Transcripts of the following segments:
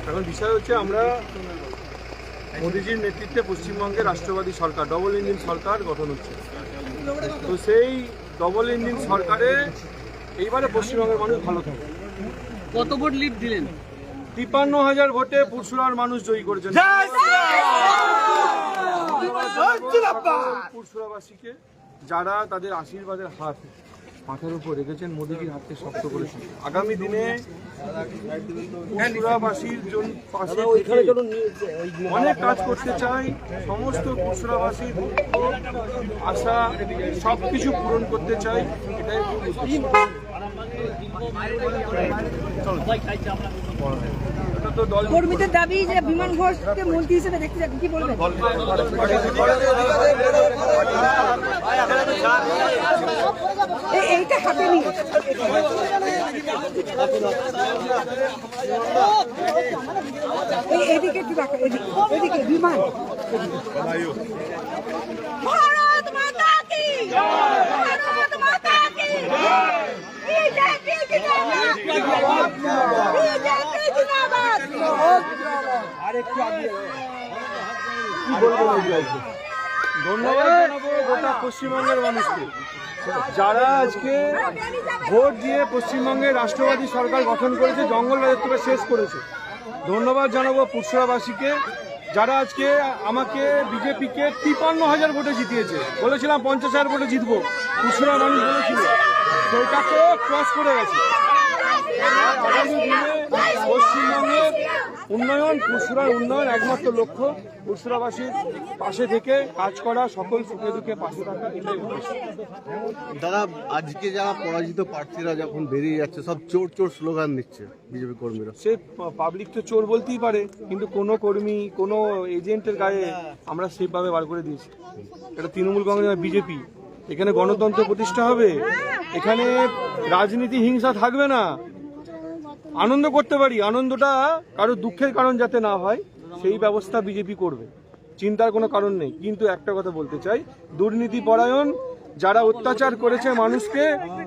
এখন বিষয় হচ্ছে আমরা মোদীজির নেতৃত্বে পশ্চিমবঙ্গে রাষ্ট্রবাদী সরকার ডবল ইঞ্জিন সরকার গঠন হচ্ছে। তো সেই ডবল ইঞ্জিন সরকারে এইবারে পশ্চিমবঙ্গের মানুষ ভালো থাকে। কত ভোট লিড দিলেন? 53,000 ভোটে পুরসুরার মানুষ জয়ী করেছেন। পুরসুরাবাসীকে যারা তাদের আশীর্বাদের হাত মাথার উপর রেখেছেন, মোদীজির হাতকে শক্ত করেছেন। আগামী দিনে পুরসুরাবাসীর পাশে অনেক কাজ করতে চাই। সমস্ত পুরসুরাবাসীর আশা সবকিছু পূরণ করতে চাই, এটাই কর্মীদের দাবি যে বিমান ঘোষকে মন্ত্রী হিসেবে দেখতে চান, কি বলবেন? এইটা হাতে নিয়ে এদিকে একটু দেখা, এদিকে বিমান। ভারত মাতা কি ভারত মাতা কি বিজেপি জিন্দাবাদ বিজেপি জিন্দাবাদ। ধন্যবাদ জানাবো গোটা পশ্চিমবঙ্গের মানুষকে যারা আজকে ভোট দিয়ে পশ্চিমবঙ্গের রাষ্ট্রবাদী সরকার গঠন করেছে, জঙ্গল রাজত্বকে শেষ করেছে। ধন্যবাদ জানাবো পুরসুরাবাসীকে যারা আজকে আমাকে বিজেপিকে 53,000 ভোটে জিতিয়েছে। বলেছিলাম 50,000 ভোটে জিতবো, পুরসুরা মানুষ বলেছিল, সেটাকে ক্রস করে গেছে। আগামী দিনে পশ্চিমবঙ্গের উন্নয়ন, পুরসুরার উন্নয়ন একমাত্র লক্ষ্য। পুরসুরাবাসীর পাশে থেকে কাজ করা, সকল সুখে দুঃখে পাশে থাকা, এটাই উদ্দেশ্য। দাদা, আজকে যারা পরাজিত প্রার্থীরা যখন বেরিয়ে যাচ্ছে, সব চোর চোর স্লোগান দিচ্ছে বিজেপি কর্মীরা। সে পাবলিক তো চোর বলতেই পারে, কিন্তু কোনো কর্মী কোনো এজেন্টের গায়ে আমরা সেভাবে বার করে দিয়েছি। এটা তৃণমূল কংগ্রেস বিজেপি, এখানে গণতন্ত্র প্রতিষ্ঠা হবে, এখানে রাজনীতি হিংসা থাকবে না। আনন্দ করতে পারি, আনন্দটা কারো দুঃখের কারণ যাতে না হয় সেই ব্যবস্থা বিজেপি করবে, চিন্তার কোনো কারণ নেই। কিন্তু একটা কথা বলতে চাই, দুর্নীতি পরায়ণ যারা অত্যাচার করেছে মানুষকে,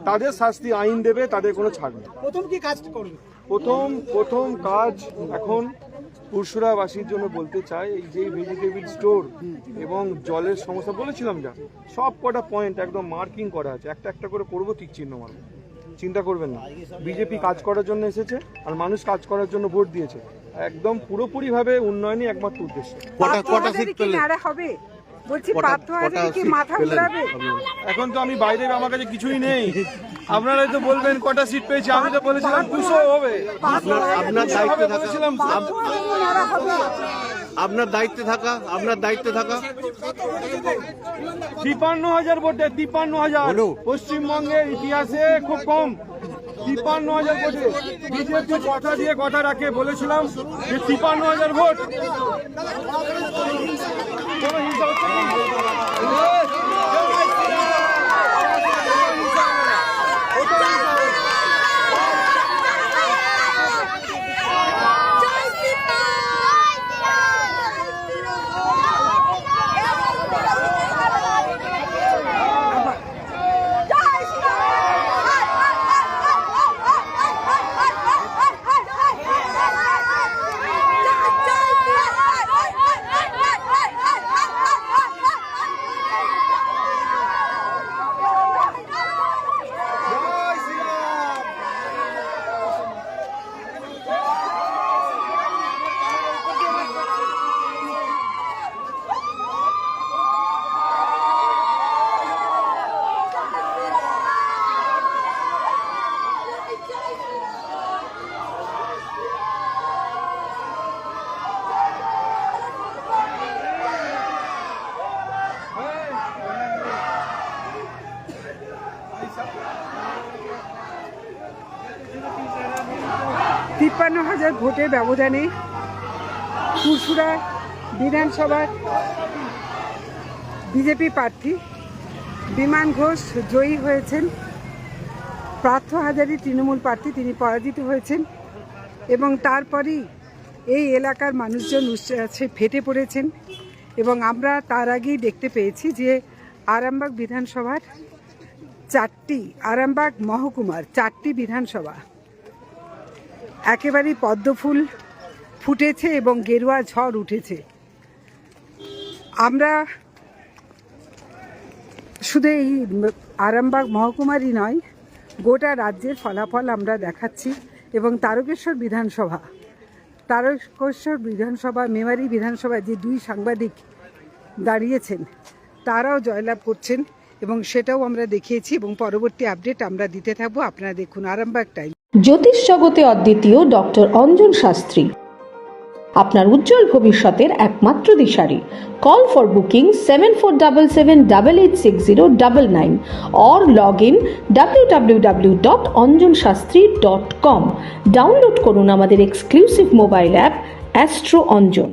তাদের শাস্তি আইন দেবে, তাদের কোনো ছাড় নেই। প্রথম কি কাজ করবে? প্রথম কাজ এখন পুরসুরাবাসীর জন্য বলতে চাই, এই যে ভেজিটেবিল স্টোর এবং জলের সমস্যা বলেছিলাম, যা সব কটা পয়েন্ট একদম মার্কিং করা আছে, একটা একটা করে করবো, ঠিক চিহ্ন মারবো। চিন্তা করবেন না, বিজেপি কাজ করার জন্য এসেছে আর মানুষ কাজ করার জন্য ভোট দিয়েছে। একদম পুরোপুরি ভাবে উন্নয়নই একমাত্র উদ্দেশ্য। এখন তো আমি বাইরে, আমার কাছে কিছুই নেই। আপনারাই তো বলবেন কটা সিট পেয়েছি, আমি তো বলেছিলাম 200 হবে। আপনার দায়িত্বে থাকা 53,000 ভোটে 53,000 পশ্চিমবঙ্গের ইতিহাসে খুব কম। 53,000 ভোটে বিজেপি কথা দিয়ে কথা রাখে, বলেছিলাম যে 53,000 ভোট। তিপ্পান্ন হাজার ভোটের ব্যবধানে পুরসুরা বিধানসভার বিজেপি প্রার্থী বিমান ঘোষ জয়ী হয়েছেন। পার্থ হাজারী তৃণমূল প্রার্থী, তিনি পরাজিত হয়েছেন এবং তারপরেই এই এলাকার মানুষজন উচ্ছ্বাসে ফেটে পড়েছেন এবং আমরা তার আগেই দেখতে পেয়েছি যে আরামবাগ বিধানসভার আরামবাগ মহকুমার 4টি বিধানসভা একেবারেই পদ্মফুল ফুটেছে এবং গেরুয়া ঝড় উঠেছে। আমরা শুধু এই আরামবাগ মহকুমারই নয়, গোটা রাজ্যের ফলাফল আমরা দেখাচ্ছি এবং তারকেশ্বর বিধানসভা মেমারি বিধানসভায় যে 2 সাংবাদিক দাঁড়িয়েছেন তারাও জয়লাভ করছেন এবং সেটাও আমরা দেখিয়েছি এবং পরবর্তী আপডেট আমরা দিতে থাকবো। আপনারা দেখুন আরামবাগ টাইম। জ্যোতিষ জগতে অদ্বিতীয় ডক্টর অঞ্জন শাস্ত্রী, আপনার উজ্জ্বল ভবিষ্যতের একমাত্র দিশারি। Call for booking 7477886099 or log in www.anjanshastri.com। Download করুন আমাদের exclusive mobile app astro Anjan.